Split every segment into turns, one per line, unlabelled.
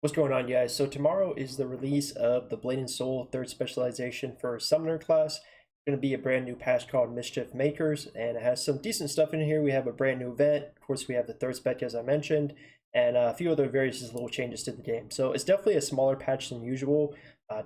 What's going on, guys? So tomorrow is the release of the Blade and Soul 3rd specialization for Summoner class. It's going to be a brand new patch called Mischief Makers, and it has some decent stuff in here. We have a brand new event. Of course, we have the 3rd spec, as I mentioned, and a few other various little changes to the game. So it's definitely a smaller patch than usual.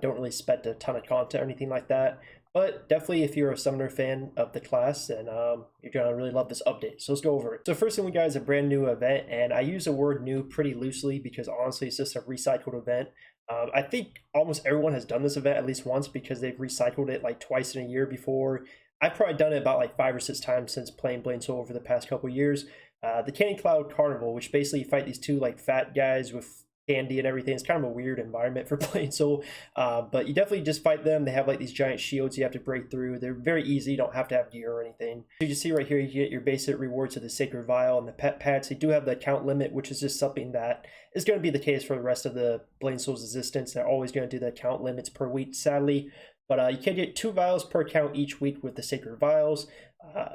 Don't really expect a ton of content or anything like that. But definitely, if you're a Summoner fan of the class, then you're going to really love this update. So let's go over it. So first thing we got is a brand new event, and I use the word new pretty loosely because honestly, it's just a recycled event. I think almost everyone has done this event at least once because they've recycled it like twice in a year before. I've probably done it about like 5 or 6 times since playing Blade and Soul over the past couple years. The Candy Cloud Carnival, which basically you fight these two like fat guys with candy and everything. It's kind of a weird environment for playing Soul, but you definitely just fight them. They have like these giant shields you have to break through. They're very easy. You don't have to have gear or anything. So you can see right here, you get your basic rewards of the Sacred Vial and the pet pets. They do have the count limit, which is just something that is going to be the case for the rest of the Blade and Soul's existence. They're always going to do the count limits per week, sadly. But you can get 2 vials per count each week with the Sacred Vials.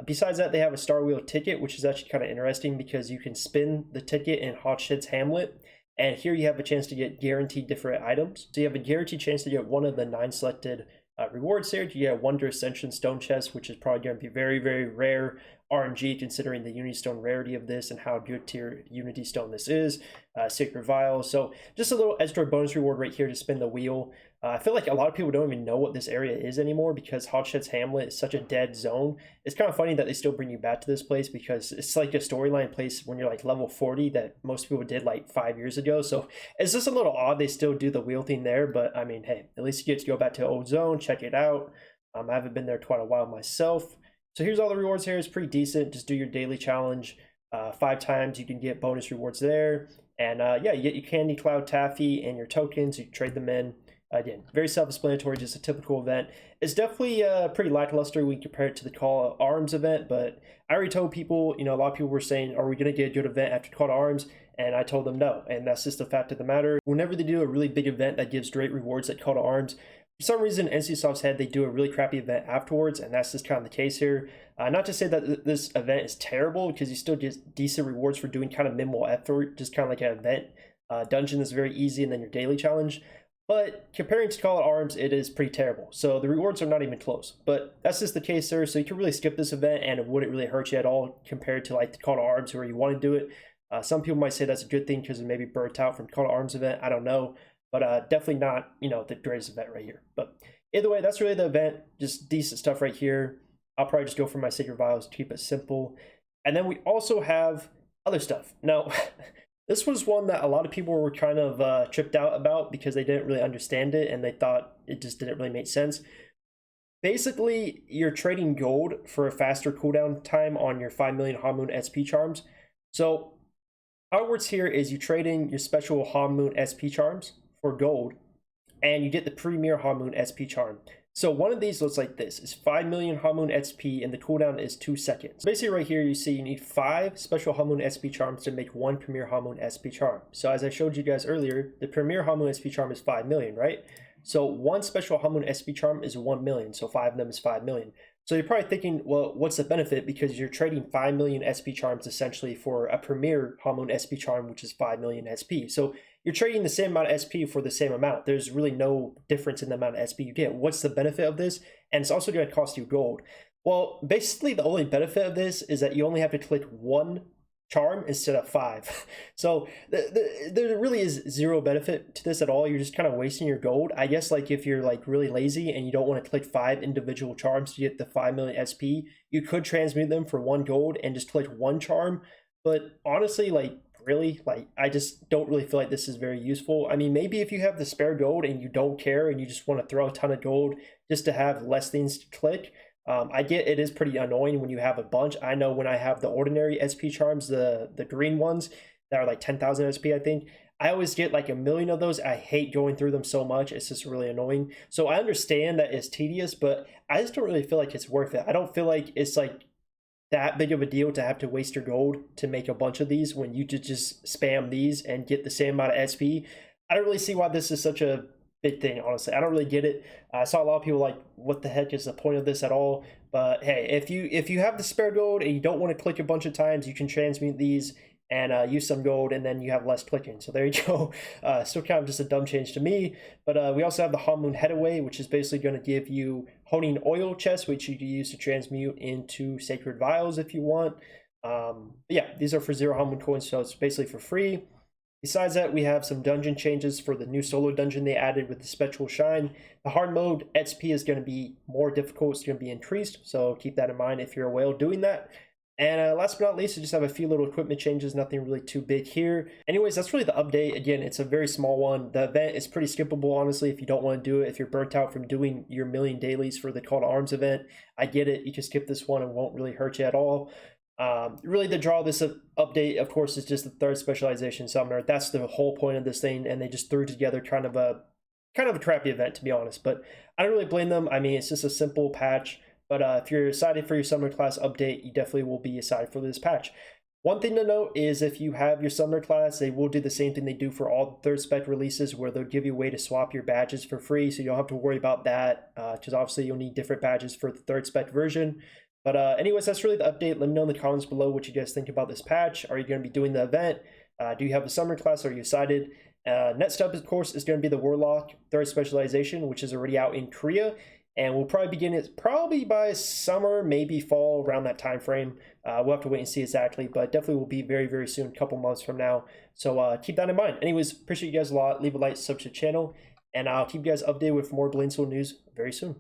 Besides that, they have a Star Wheel ticket, which is actually kind of interesting because you can spin the ticket in Hot Shit's Hamlet. And here you have a chance to get guaranteed different items. So you have a guaranteed chance to get one of the 9 selected rewards here. You get a Wonder Ascension Stone Chest, which is probably going to be very, very rare RNG considering the Unity Stone rarity of this and how good tier Unity Stone this is. Sacred Vial. So just a little extra bonus reward right here to spin the wheel. I feel like a lot of people don't even know what this area is anymore because Hotshot's Hamlet is such a dead zone. It's kind of funny that they still bring you back to this place because it's like a storyline place when you're like level 40 that most people did like 5 years ago. So it's just a little odd they still do the wheel thing there, but I mean, hey, at least you get to go back to the old zone, check it out. I haven't been there quite a while myself. So here's all the rewards here. It's pretty decent. Just do your daily challenge 5 times. You can get bonus rewards there. And yeah, you get your Candy Cloud Taffy and your tokens. You can trade them in. Again, very self-explanatory, just a typical event. It's definitely pretty lackluster when you compare it to the Call to Arms event, but I already told people, you know, a lot of people were saying, are we going to get a good event after Call to Arms? And I told them no, and that's just the fact of the matter. Whenever they do a really big event that gives great rewards at Call to Arms, for some reason, NCSoft's had they do a really crappy event afterwards, and that's just kind of the case here. Not to say that this event is terrible, because you still get decent rewards for doing kind of minimal effort, just kind of like an event. Dungeon is very easy, and then your daily challenge. But comparing to Call to Arms, it is pretty terrible. So the rewards are not even close. But that's just the case there. So you can really skip this event and it wouldn't really hurt you at all compared to like the Call to Arms where you want to do it. Some people might say that's a good thing because it may be burnt out from Call to Arms event. I don't know. But definitely not, you know, the greatest event right here. But either way, that's really the event. Just decent stuff right here. I'll probably just go for my Sacred Vials to keep it simple. And then we also have other stuff. Now, this was one that a lot of people were kind of tripped out about because they didn't really understand it and they thought it just didn't really make sense. Basically, you're trading gold for a faster cooldown time on your 5 million Half-Moon SP charms. So how it works here is you trade in your special Half-Moon SP charms for gold and you get the premier Half-Moon SP charm. So one of these looks like this. It's 5 million Half-Moon SP and the cooldown is 2 seconds. Basically right here you see you need 5 special Half-Moon SP charms to make 1 premier Half-Moon SP charm. So as I showed you guys earlier, the premier Half-Moon SP charm is 5 million, right? So 1 special Half-Moon SP charm is 1 million, so 5 of them is 5 million. So you're probably thinking, well, what's the benefit? Because you're trading 5 million SP charms essentially for a premier Half-Moon SP charm, which is 5 million SP. So you're trading the same amount of SP for the same amount. There's really no difference in the amount of SP you get. What's the benefit of this? And it's also going to cost you gold. Well, basically the only benefit of this is that you only have to click 1 charm instead of 5. So there really is 0 benefit to this at all. You're just kind of wasting your gold. I guess like if you're like really lazy and you don't want to click 5 individual charms to get the 5 million SP, you could transmute them for 1 gold and just click 1 charm. But honestly, like really, like I just don't really feel like this is very useful. I mean, maybe if you have the spare gold and you don't care and you just want to throw a ton of gold just to have less things to click, I get it is pretty annoying when you have a bunch. I know when I have the ordinary SP charms, the green ones that are like 10,000 SP, I think, I always get like a million of those. I hate going through them so much. It's just really annoying. So I understand that it's tedious, but I just don't really feel like it's worth it. I don't feel like it's like that big of a deal to have to waste your gold to make a bunch of these when you could just spam these and get the same amount of SP. I don't really see why this is such a big thing, honestly. I don't really get it. I saw a lot of people like, what the heck is the point of this at all? But hey, if you have the spare gold and you don't want to click a bunch of times, you can transmute these and use some gold, and then you have less clicking. So there you go. Still kind of just a dumb change to me. But we also have the Hanmoon Headaway, which is basically going to give you honing oil chests, which you can use to transmute into sacred vials if you want. Yeah, these are for 0 Hanmoon coins, so it's basically for free. Besides that, we have some dungeon changes for the new solo dungeon they added with the Spectral Shine. The hard mode XP is going to be more difficult. It's going to be increased, so keep that in mind if you're a whale doing that. And last but not least, I just have a few little equipment changes, nothing really too big here. Anyways, that's really the update. Again, it's a very small one. The event is pretty skippable, honestly, if you don't want to do it. If you're burnt out from doing your million dailies for the Call to Arms event, I get it. You can skip this one and won't really hurt you at all. Really, the draw of this update, of course, is just the 3rd specialization summoner. That's the whole point of this thing, and they just threw together kind of a crappy event, to be honest. But I don't really blame them. I mean, it's just a simple patch. But if you're excited for your summoner class update, you definitely will be excited for this patch. One thing to note is if you have your summoner class, they will do the same thing they do for all the 3rd spec releases, where they'll give you a way to swap your badges for free, so you don't have to worry about that, because obviously you'll need different badges for the 3rd spec version. But anyways, that's really the update. Let me know in the comments below what you guys think about this patch. Are you going to be doing the event? Do you have a summoner class? Are you excited? Next up, of course, is going to be the Warlock 3rd specialization, which is already out in Korea. And we'll probably begin it probably by summer, maybe fall, around that time frame. We'll have to wait and see exactly, but definitely will be very, very soon, a couple months from now. So keep that in mind. Anyways, appreciate you guys a lot. Leave a like, subscribe to the channel, and I'll keep you guys updated with more Blade Soul news very soon.